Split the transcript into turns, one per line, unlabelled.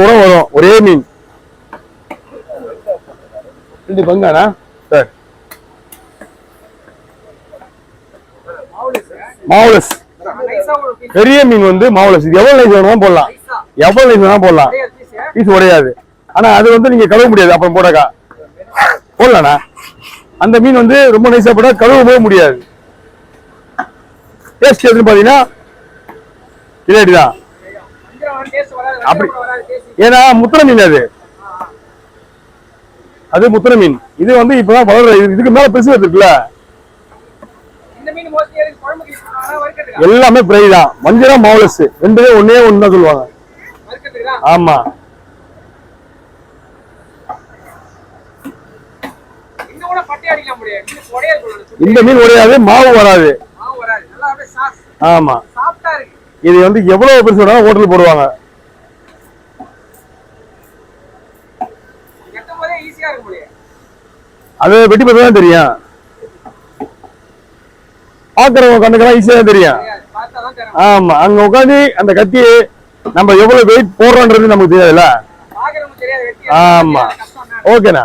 வரும் ஒரே மீன். 2 பங்கானா சார்? மாவுலஸ் பெரிய மீன் வந்து மாவுலஸ். இது எவ்வளவு நைஸ் வேணும் போடலாம், எவ்வளவு நைஸ் வேணா போடலாம், பீஸ் உடையாது. ஆனா அது வந்து நீங்க கழுவ முடியாது, அப்புறம் போடாக்கா போடலாண்ணா. அந்த மீன் வந்து ரொம்ப நைஸா போட்டா கழுவவே முடியாது. டேஸ்ட் எதுன்னு பாத்தீங்கன்னா கிரேடிதான் அப்படி. ஏன்னா முத்திர மீன் அது முத்திர மீன். இது வந்து இப்பதான் வளர்ற, இதுக்கு மேல பெருசு இருக்குல்ல. எல்லாமே ஃப்ரை தான். வஞ்சரா மாவுலஸ் ரெண்டுமே ஒன்னே ஒண்ணு தான் சொல்லுவாங்க. ஆமா, இந்த மீன் உடையாது, மாவு வராது. ஆமா, இது வந்து எவ்வளவு பெருசு வேணாலும் ஹோட்டல் போடுவாங்க. அது வெட்டி பார்த்தா தான் தெரியும். பாக்குறவங்க கண்ணுக்கெல்லாம் ஈஸியா தான் தெரியும். ஆமா, அங்க உட்காந்து அந்த கத்தி நம்ம எவ்வளவு வெயிட் போடுறோன்றது நமக்கு தெரியாதுல்ல. ஆமா, ஓகேண்ணா.